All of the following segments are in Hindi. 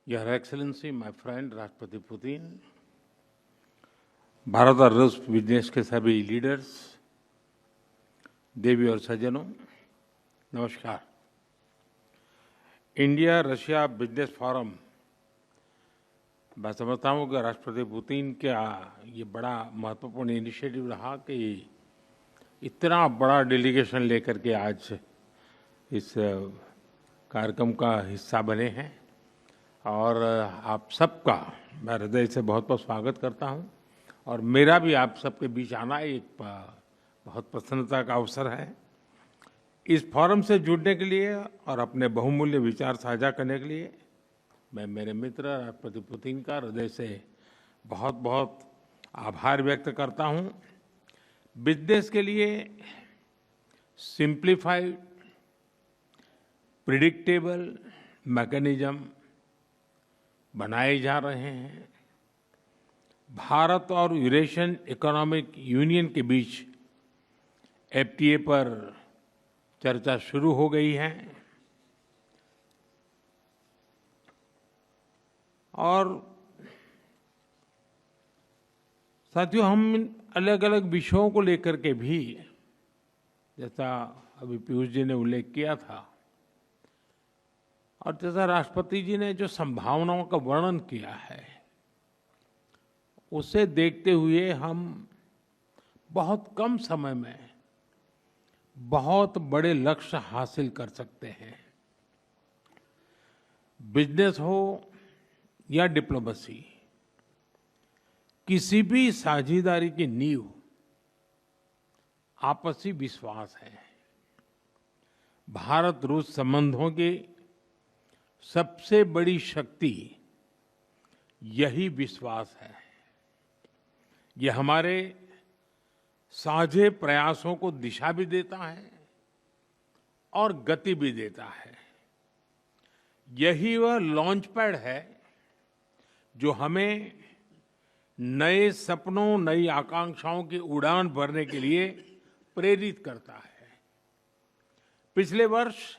Your Excellency, my friend राष्ट्रपति पुतिन, भारत और रूस बिजनेस के सभी लीडर्स, देवी और सज्जनों, नमस्कार। इंडिया रशिया बिजनेस फोरम, मैं समझता हूँ कि राष्ट्रपति पुतिन का ये बड़ा महत्वपूर्ण इनिशिएटिव रहा कि इतना बड़ा डेलीगेशन लेकर के आज इस कार्यक्रम का हिस्सा बने हैं और आप सबका मैं हृदय से बहुत बहुत स्वागत करता हूं और मेरा भी आप सबके बीच आना एक बहुत प्रसन्नता का अवसर है। इस फोरम से जुड़ने के लिए और अपने बहुमूल्य विचार साझा करने के लिए मैं मेरे मित्र राष्ट्रपति पुतिन का हृदय से बहुत बहुत आभार व्यक्त करता हूं। बिजनेस के लिए सिंप्लीफाइड प्रिडिक्टेबल मैकेनिज्म बनाए जा रहे हैं। भारत और यूरेशियन इकोनॉमिक यूनियन के बीच एफटीए पर चर्चा शुरू हो गई है और साथियों, हम अलग अलग विषयों को लेकर के भी, जैसा अभी पीयूष जी ने उल्लेख किया था और जैसा राष्ट्रपति जी ने जो संभावनाओं का वर्णन किया है, उसे देखते हुए हम बहुत कम समय में बहुत बड़े लक्ष्य हासिल कर सकते हैं। बिजनेस हो या डिप्लोमेसी, किसी भी साझेदारी की नींव आपसी विश्वास है। भारत रूस संबंधों की सबसे बड़ी शक्ति यही विश्वास है। यह हमारे साझे प्रयासों को दिशा भी देता है और गति भी देता है। यही वह लॉन्च पैड है जो हमें नए सपनों, नई आकांक्षाओं की उड़ान भरने के लिए प्रेरित करता है। पिछले वर्ष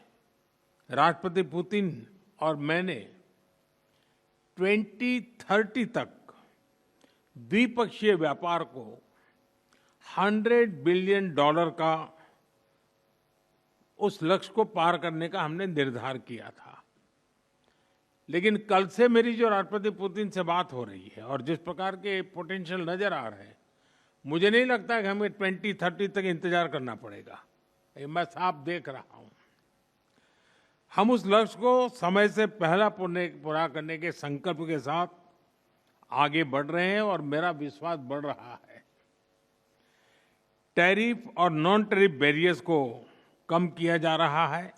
राष्ट्रपति पुतिन और मैंने 2030 तक द्विपक्षीय व्यापार को $100 बिलियन का उस लक्ष्य को पार करने का हमने निर्धार किया था। लेकिन कल से मेरी जो राष्ट्रपति पुतिन से बात हो रही है और जिस प्रकार के पोटेंशियल नजर आ रहे हैं, मुझे नहीं लगता कि हमें 2030 तक इंतजार करना पड़ेगा। मैं साफ देख रहा हूं, हम उस लक्ष्य को समय से पहला पूरा करने के संकल्प के साथ आगे बढ़ रहे हैं और मेरा विश्वास बढ़ रहा है। टैरिफ और नॉन टैरिफ बैरियर्स को कम किया जा रहा है,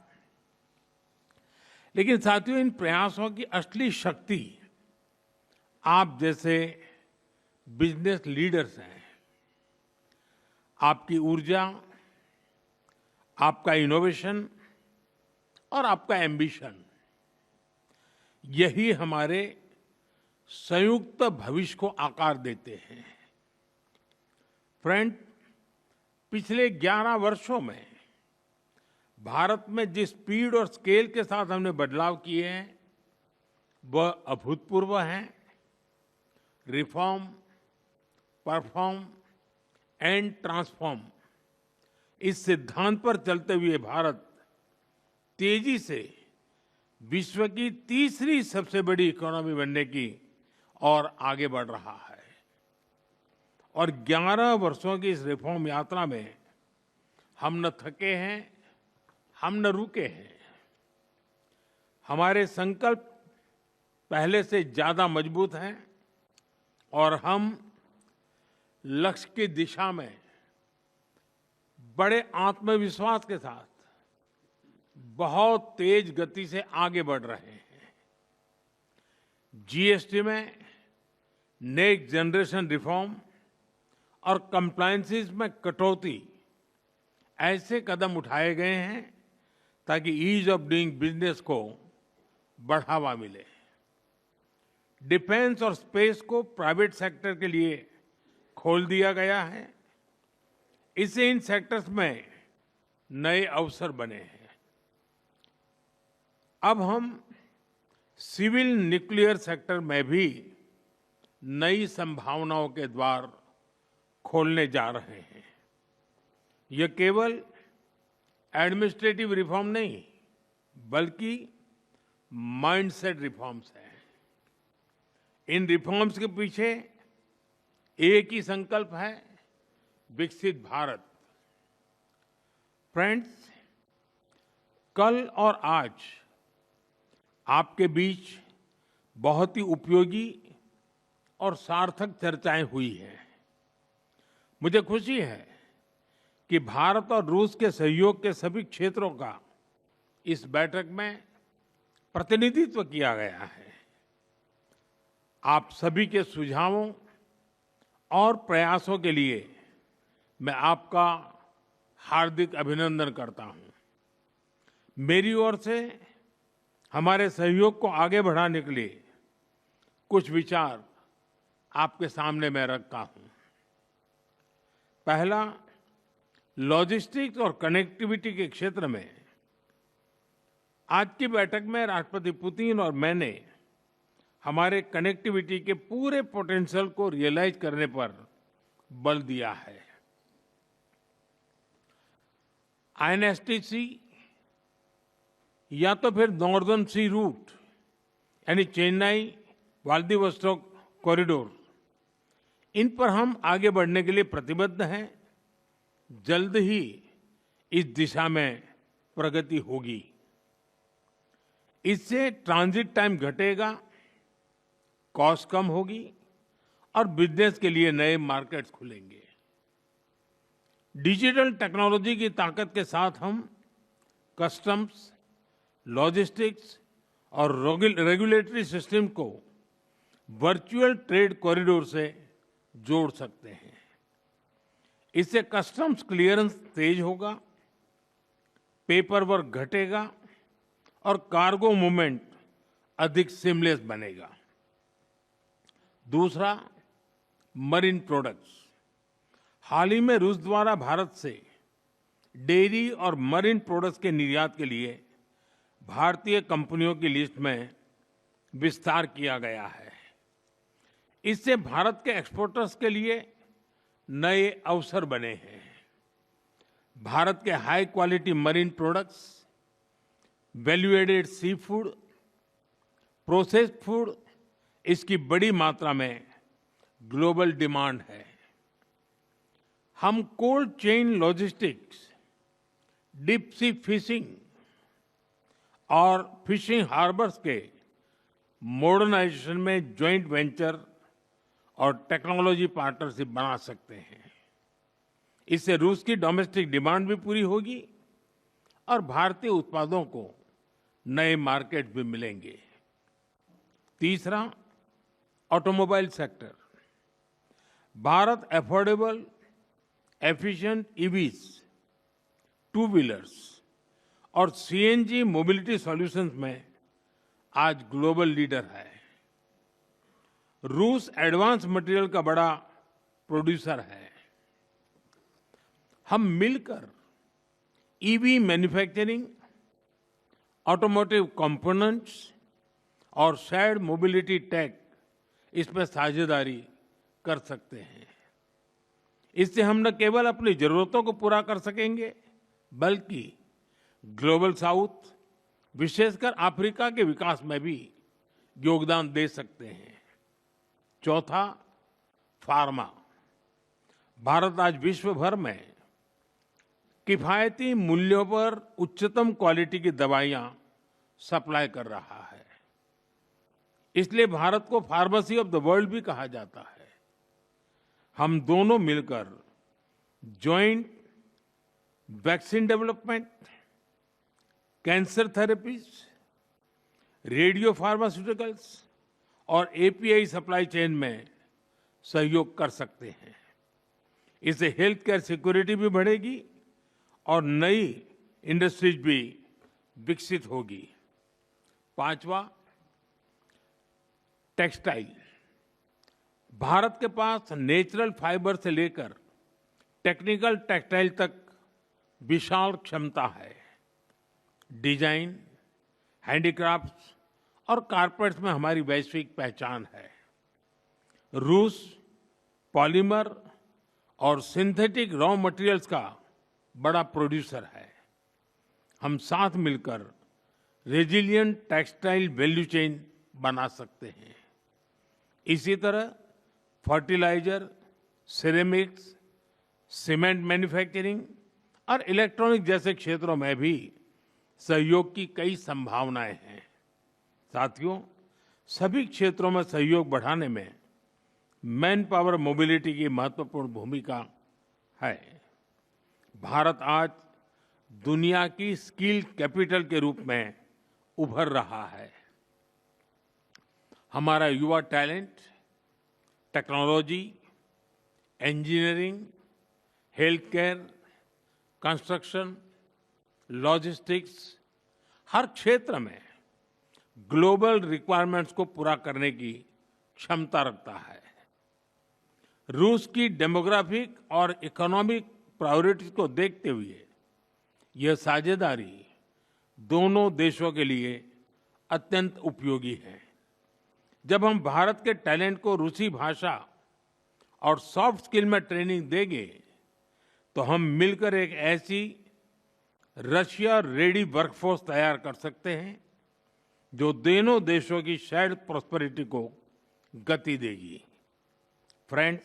लेकिन साथियों, इन प्रयासों की असली शक्ति आप जैसे बिजनेस लीडर्स हैं। आपकी ऊर्जा, आपका इनोवेशन और आपका एम्बिशन, यही हमारे संयुक्त भविष्य को आकार देते हैं। फ्रेंड, पिछले 11 वर्षों में भारत में जिस स्पीड और स्केल के साथ हमने बदलाव किए हैं, वह अभूतपूर्व हैं। रिफॉर्म, परफॉर्म एंड ट्रांसफॉर्म, इस सिद्धांत पर चलते हुए भारत तेजी से विश्व की तीसरी सबसे बड़ी इकोनॉमी बनने की और आगे बढ़ रहा है। और 11 वर्षों की इस रिफॉर्म यात्रा में हम न थके हैं, हम न रुके हैं। हमारे संकल्प पहले से ज्यादा मजबूत हैं और हम लक्ष्य की दिशा में बड़े आत्मविश्वास के साथ बहुत तेज गति से आगे बढ़ रहे हैं। जीएसटी में नेक्स्ट जनरेशन रिफॉर्म और कंप्लायंसेस में कटौती, ऐसे कदम उठाए गए हैं ताकि ईज ऑफ डूइंग बिजनेस को बढ़ावा मिले। डिफेंस और स्पेस को प्राइवेट सेक्टर के लिए खोल दिया गया है। इससे इन सेक्टर्स में नए अवसर बने हैं। अब हम सिविल न्यूक्लियर सेक्टर में भी नई संभावनाओं के द्वार खोलने जा रहे हैं। ये केवल एडमिनिस्ट्रेटिव रिफॉर्म नहीं, बल्कि माइंडसेट रिफॉर्म्स हैं। इन रिफॉर्म्स के पीछे एक ही संकल्प है, विकसित भारत। फ्रेंड्स, कल और आज आपके बीच बहुत ही उपयोगी और सार्थक चर्चाएं हुई हैं। मुझे खुशी है कि भारत और रूस के सहयोग के सभी क्षेत्रों का इस बैठक में प्रतिनिधित्व किया गया है। आप सभी के सुझावों और प्रयासों के लिए मैं आपका हार्दिक अभिनंदन करता हूं। मेरी ओर से हमारे सहयोग को आगे बढ़ाने के लिए कुछ विचार आपके सामने मैं रखता हूं। पहला, लॉजिस्टिक्स और कनेक्टिविटी के क्षेत्र में आज की बैठक में राष्ट्रपति पुतिन और मैंने हमारे कनेक्टिविटी के पूरे पोटेंशियल को रियलाइज करने पर बल दिया है। आईएनएसटीसी या तो फिर नॉर्दर्न सी रूट यानी चेन्नई व्लादिवोस्टोक कॉरिडोर, इन पर हम आगे बढ़ने के लिए प्रतिबद्ध हैं। जल्द ही इस दिशा में प्रगति होगी। इससे ट्रांजिट टाइम घटेगा, कॉस्ट कम होगी और बिजनेस के लिए नए मार्केट्स खुलेंगे। डिजिटल टेक्नोलॉजी की ताकत के साथ हम कस्टम्स, लॉजिस्टिक्स और रेगुलेटरी सिस्टम को वर्चुअल ट्रेड कॉरिडोर से जोड़ सकते हैं। इससे कस्टम्स क्लियरेंस तेज होगा, पेपर वर्क घटेगा और कार्गो मूवमेंट अधिक सीमलेस बनेगा। दूसरा, मरीन प्रोडक्ट्स। हाल ही में रूस द्वारा भारत से डेयरी और मरीन प्रोडक्ट्स के निर्यात के लिए भारतीय कंपनियों की लिस्ट में विस्तार किया गया है। इससे भारत के एक्सपोर्टर्स के लिए नए अवसर बने हैं। भारत के high quality marine products, value added sea food, processed food, इसकी बड़ी मात्रा में ग्लोबल डिमांड है। हम cold chain logistics, deep sea fishing और फिशिंग हार्बर्स के मॉडर्नाइजेशन में जॉइंट वेंचर और टेक्नोलॉजी पार्टनरशिप बना सकते हैं। इससे रूस की डोमेस्टिक डिमांड भी पूरी होगी और भारतीय उत्पादों को नए मार्केट भी मिलेंगे। तीसरा, automobile sector. Bharat affordable, efficient EVs, two wheelers और सीएनजी मोबिलिटी सॉल्यूशंस में आज ग्लोबल लीडर है। रूस एडवांस मटेरियल का बड़ा प्रोड्यूसर है। हम मिलकर ईवी मैन्युफैक्चरिंग, ऑटोमोटिव कंपोनेंट्स और शेयर्ड मोबिलिटी टेक, इसमें साझेदारी कर सकते हैं। इससे हम न केवल अपनी जरूरतों को पूरा कर सकेंगे, बल्कि ग्लोबल साउथ, विशेषकर अफ्रीका के विकास में भी योगदान दे सकते हैं। चौथा, फार्मा। भारत आज विश्व भर में किफायती मूल्यों पर उच्चतम क्वालिटी की दवाइयां सप्लाई कर रहा है। इसलिए भारत को फार्मेसी ऑफ द वर्ल्ड भी कहा जाता है। हम दोनों मिलकर joint vaccine development, cancer therapies, radio pharmaceuticals और एपीआई सप्लाई चेन में सहयोग कर सकते हैं। इससे हेल्थ केयर सिक्योरिटी भी बढ़ेगी और नई इंडस्ट्रीज भी विकसित होगी। पांचवा, टेक्सटाइल। भारत के पास नेचुरल फाइबर से लेकर टेक्निकल टेक्सटाइल तक विशाल क्षमता है। डिजाइन, हैंडीक्राफ्ट्स और कारपेट्स में हमारी वैश्विक पहचान है। रूस पॉलीमर और सिंथेटिक रॉ मटेरियल्स का बड़ा प्रोड्यूसर है। हम साथ मिलकर रेजिलिएंट टेक्सटाइल वैल्यू चेन बना सकते हैं। इसी तरह फर्टिलाइजर, सिरेमिक्स, सीमेंट मैन्युफैक्चरिंग और इलेक्ट्रॉनिक जैसे क्षेत्रों में भी सहयोग की कई संभावनाएं हैं। साथियों, सभी क्षेत्रों में सहयोग बढ़ाने में मैन पावर मोबिलिटी की महत्वपूर्ण भूमिका है। भारत आज दुनिया की स्किल कैपिटल के रूप में उभर रहा है। हमारा युवा talent technology, engineering, health care, construction, logistics, हर क्षेत्र में ग्लोबल रिक्वायरमेंट्स को पूरा करने की क्षमता रखता है। रूस की डेमोग्राफिक और इकोनॉमिक प्रायोरिटीज को देखते हुए यह साझेदारी दोनों देशों के लिए अत्यंत उपयोगी है। जब हम भारत के टैलेंट को रूसी भाषा और सॉफ्ट स्किल में ट्रेनिंग देंगे तो हम मिलकर एक ऐसी रशिया रेडी वर्कफोर्स तैयार कर सकते हैं जो दोनों देशों की शेयर्ड प्रॉस्पेरिटी को गति देगी। फ्रेंड्स,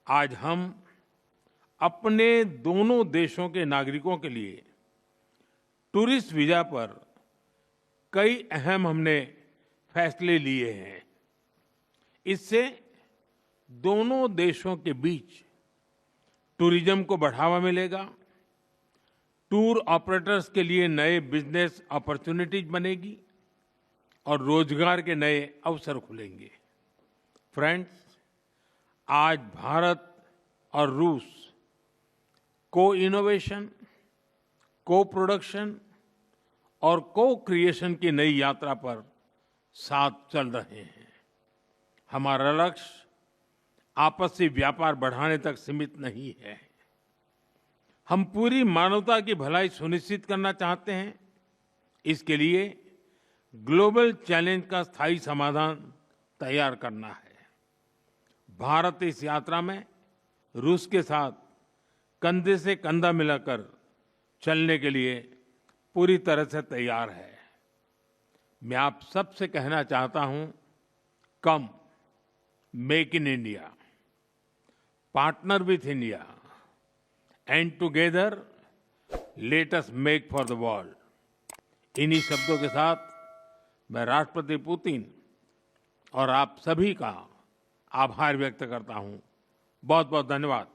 आज हम अपने दोनों देशों के नागरिकों के लिए टूरिस्ट वीजा पर कई अहम हमने फैसले लिए हैं। इससे दोनों देशों के बीच टूरिज्म को बढ़ावा मिलेगा, टूर ऑपरेटर्स के लिए नए बिजनेस अपॉर्चुनिटीज बनेगी और रोजगार के नए अवसर खुलेंगे। फ्रेंड्स, आज भारत और रूस को इनोवेशन, को प्रोडक्शन और को क्रिएशन की नई यात्रा पर साथ चल रहे हैं। हमारा लक्ष्य आपसी व्यापार बढ़ाने तक सीमित नहीं है। हम पूरी मानवता की भलाई सुनिश्चित करना चाहते हैं। इसके लिए ग्लोबल चैलेंज का स्थायी समाधान तैयार करना है। भारत इस यात्रा में रूस के साथ कंधे से कंधा मिलाकर चलने के लिए पूरी तरह से तैयार है। मैं आप सबसे कहना चाहता हूं, कम make in India, partner with India and together let us make for the world. इन्हीं शब्दों के साथ मैं राष्ट्रपति पुतिन और आप सभी का आभार व्यक्त करता हूं। बहुत बहुत धन्यवाद।